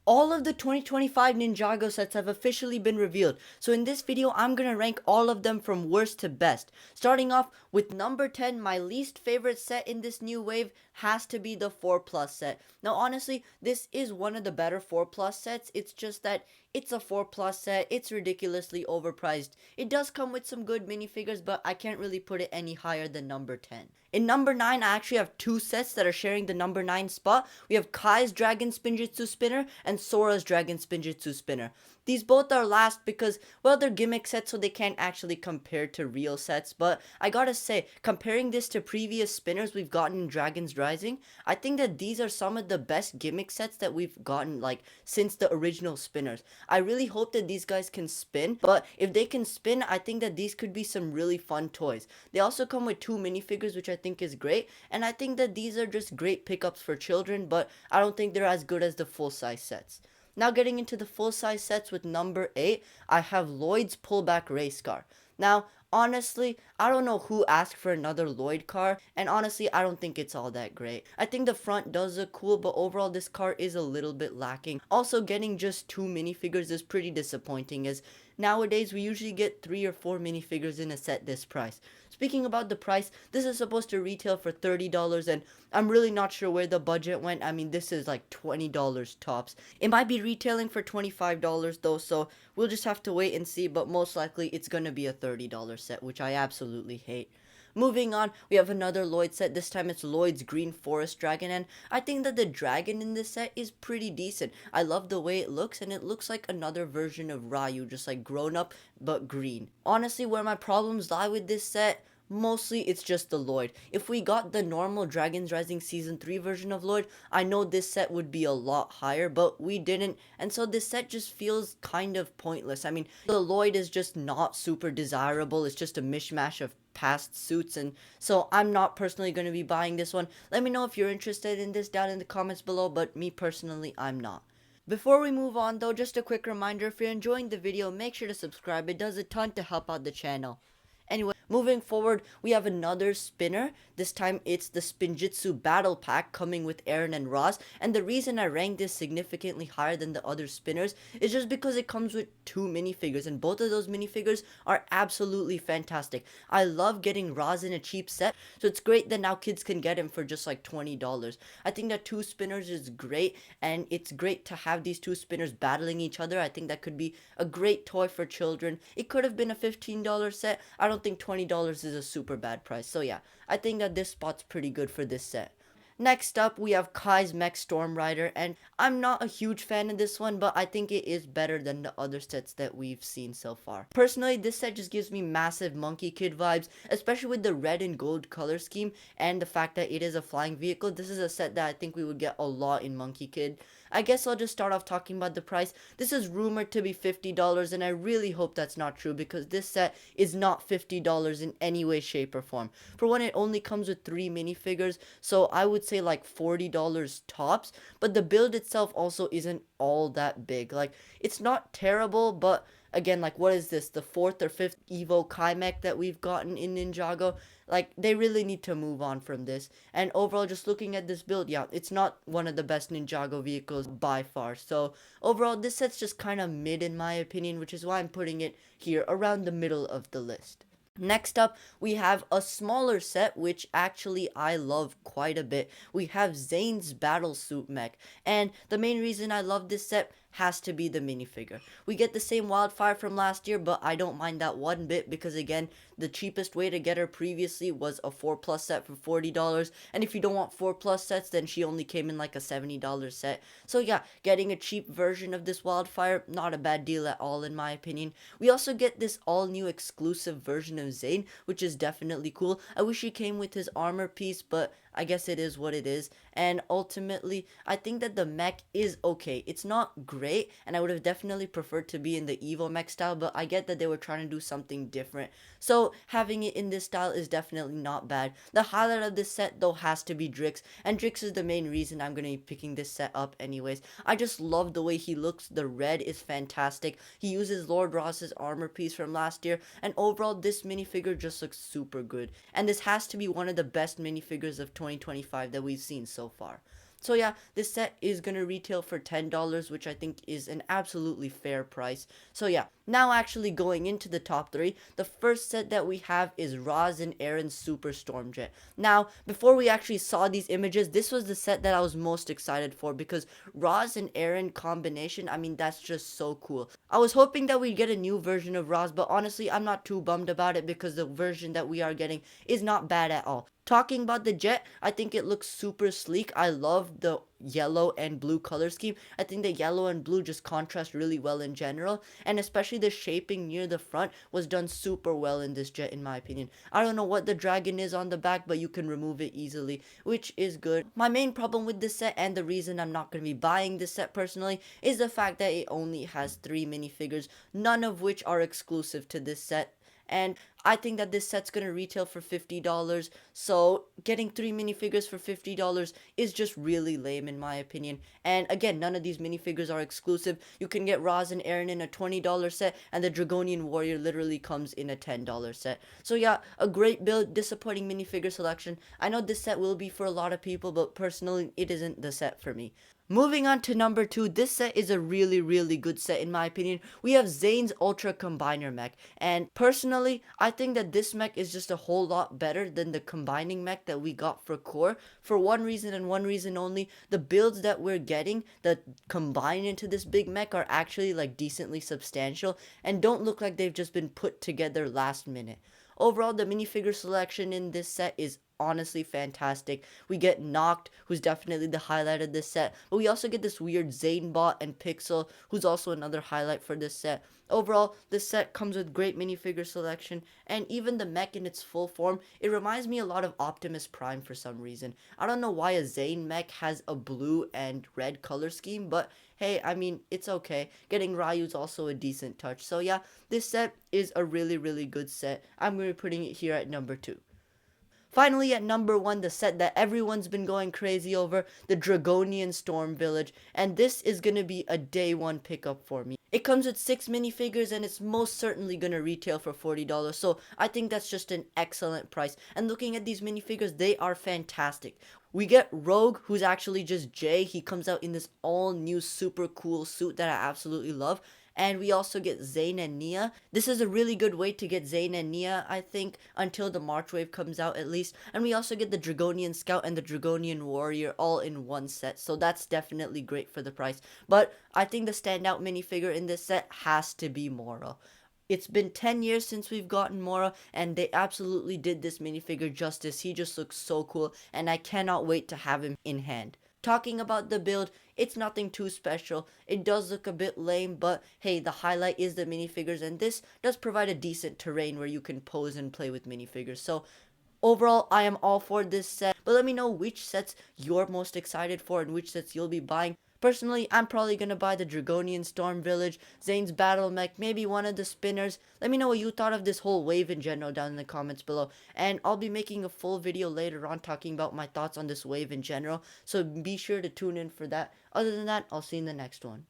All of the 2025 Ninjago sets have officially been revealed, so in this video I'm gonna rank all of them from worst to best. Starting off with number 10, my least favorite set in this new wave has to be the 4 Plus set. Now honestly, this is one of the better 4 Plus sets, it's just that it's a 4 Plus set, it's ridiculously overpriced. It does come with some good minifigures, but I can't really put it any higher than number 10. In number 9, I actually have two sets that are sharing the number 9 spot. We have Kai's Dragon Spinjitzu Spinner and Sora's Dragon Spinjitzu Spinner. These both are last because, well, they're gimmick sets, so they can't actually compare to real sets, but I gotta say, comparing this to previous spinners we've gotten in Dragon's Rising, I think that these are some of the best gimmick sets that we've gotten, like, since the original spinners. I really hope that these guys can spin, but if they can spin, I think that these could be some really fun toys. They also come with two minifigures, which I think is great, and I think that these are just great pickups for children, but I don't think they're as good as the full-size sets. Now getting into the full-size sets with number 8, I have Lloyd's Pullback Race Car. Now, honestly, I don't know who asked for another Lloyd car, and honestly, I don't think it's all that great. I think the front does look cool, but overall this car is a little bit lacking. Also, getting just 2 minifigures is pretty disappointing, as nowadays we usually get 3 or 4 minifigures in a set this price. Speaking about the price, this is supposed to retail for $30, and I'm really not sure where the budget went. I mean, this is like $20 tops. It might be retailing for $25 though, so we'll just have to wait and see, but most likely it's gonna be a $30 set, which I absolutely hate. Moving on, we have another Lloyd set. This time it's Lloyd's Green Forest Dragon, and I think that the dragon in this set is pretty decent. I love the way it looks, and it looks like another version of Ryu, just like grown up but green. Honestly, where my problems lie with this set, mostly it's just the Lloyd. If we got the normal Dragon's Rising Season 3 version of Lloyd, I know this set would be a lot higher, but we didn't, and so this set just feels kind of pointless. I mean, the Lloyd is just not super desirable, it's just a mishmash of past suits, and so I'm not personally going to be buying this one. Let me know if you're interested in this down in the comments below, but me personally, I'm not. Before we move on though, just a quick reminder, if you're enjoying the video, make sure to subscribe. It does a ton to help out the channel. Anyway, moving forward, we have another spinner. This time it's the Spinjitzu Battle Pack coming with Aaron and Ross. And the reason I rank this significantly higher than the other spinners is just because it comes with two minifigures. And both of those minifigures are absolutely fantastic. I love getting Ross in a cheap set. So it's great that now kids can get him for just like $20. I think that two spinners is great. And it's great to have these two spinners battling each other. I think that could be a great toy for children. It could have been a $15 set. I don't think $20 is a super bad price. So yeah, I think that this spot's pretty good for this set. Next up, we have Kai's Mech Storm Rider, and I'm not a huge fan of this one, but I think it is better than the other sets that we've seen so far. Personally, this set just gives me massive Monkey Kid vibes, especially with the red and gold color scheme and the fact that it is a flying vehicle. This is a set that I think we would get a lot in Monkey Kid. I guess I'll just start off talking about the price. This is rumored to be $50, and I really hope that's not true because this set is not $50 in any way, shape, or form. For one, it only comes with 3 minifigures, so I would say like $40 tops, but the build itself also isn't all that big. Like, it's not terrible, but again, like, what is this, the 4th or 5th Evo Kai mech that we've gotten in Ninjago? Like, they really need to move on from this. And overall, just looking at this build, yeah, it's not one of the best Ninjago vehicles by far. So overall, this set's just kind of mid in my opinion, which is why I'm putting it here around the middle of the list. Next up, we have a smaller set, which actually I love quite a bit. We have Zane's Battle Suit Mech, and the main reason I love this set has to be the minifigure. We get the same Wildfire from last year, but I don't mind that one bit because, again, the cheapest way to get her previously was a 4 plus set for $40, and if you don't want 4 plus sets, then she only came in like a $70 set. So yeah, getting a cheap version of this Wildfire, not a bad deal at all in my opinion. We also get this all new exclusive version of Zane, which is definitely cool. I wish he came with his armor piece, but I guess it is what it is. And ultimately, I think that the mech is okay. It's not great, and I would have definitely preferred to be in the Evo mech style, but I get that they were trying to do something different. So having it in this style is definitely not bad. The highlight of this set though has to be Drix, and Drix is the main reason I'm going to be picking this set up anyways. I just love the way he looks. The red is fantastic. He uses Lord Ross's armor piece from last year, and overall this minifigure just looks super good. And this has to be one of the best minifigures of 2025 that we've seen so far. So yeah, this set is gonna retail for $10, which I think is an absolutely fair price. So yeah, now actually going into the top 3, the first set that we have is Roz and Aaron's Super Stormjet. Now, before we actually saw these images, this was the set that I was most excited for because Roz and Aaron combination, I mean, that's just so cool. I was hoping that we'd get a new version of Roz, but honestly, I'm not too bummed about it because the version that we are getting is not bad at all. Talking about the jet, I think it looks super sleek. I love the yellow and blue color scheme. I think the yellow and blue just contrast really well in general, and especially the shaping near the front was done super well in this jet in my opinion. I don't know what the dragon is on the back, but you can remove it easily, which is good. My main problem with this set, and the reason I'm not going to be buying this set personally, is the fact that it only has 3 minifigures, none of which are exclusive to this set. And I think that this set's gonna retail for $50, so getting 3 minifigures for $50 is just really lame in my opinion. And again, none of these minifigures are exclusive. You can get Roz and Aaron in a $20 set, and the Dragonian Warrior literally comes in a $10 set. So yeah, a great build, disappointing minifigure selection. I know this set will be for a lot of people, but personally, it isn't the set for me. Moving on to number 2, this set is a really good set in my opinion. We have Zane's Ultra Combiner mech, and personally, I think that this mech is just a whole lot better than the combining mech that we got for core. For one reason and one reason only, the builds that we're getting that combine into this big mech are actually like decently substantial and don't look like they've just been put together last minute. Overall, the minifigure selection in this set is honestly fantastic. We get Noct, who's definitely the highlight of this set, but we also get this weird Zanebot and Pixel, who's also another highlight for this set. Overall, this set comes with great minifigure selection, and even the mech in its full form, it reminds me a lot of Optimus Prime for some reason. I don't know why a Zane mech has a blue and red color scheme, but hey, I mean, it's okay. Getting Ryu's also a decent touch. So yeah, this set is a really good set. I'm going to be putting it here at number 2. Finally, at number 1, the set that everyone's been going crazy over, the Dragonian Storm Village, and this is going to be a day 1 pickup for me. It comes with 6 minifigures and it's most certainly going to retail for $40, so I think that's just an excellent price. And looking at these minifigures, they are fantastic. We get Rogue, who's actually just Jay. He comes out in this all new super cool suit that I absolutely love. And we also get Zane and Nia. This is a really good way to get Zane and Nia, I think, until the March Wave comes out at least. And we also get the Dragonian Scout and the Dragonian Warrior all in one set. So that's definitely great for the price. But I think the standout minifigure in this set has to be Mora. It's been 10 years since we've gotten Mora, and they absolutely did this minifigure justice. He just looks so cool, and I cannot wait to have him in hand. Talking about the build, it's nothing too special. It does look a bit lame, but hey, the highlight is the minifigures, and this does provide a decent terrain where you can pose and play with minifigures. So overall, I am all for this set, but let me know which sets you're most excited for and which sets you'll be buying. Personally, I'm probably going to buy the Dragonian Storm Village, Zane's Battle Mech, maybe one of the spinners. Let me know what you thought of this whole wave in general down in the comments below. And I'll be making a full video later on talking about my thoughts on this wave in general. So be sure to tune in for that. Other than that, I'll see you in the next one.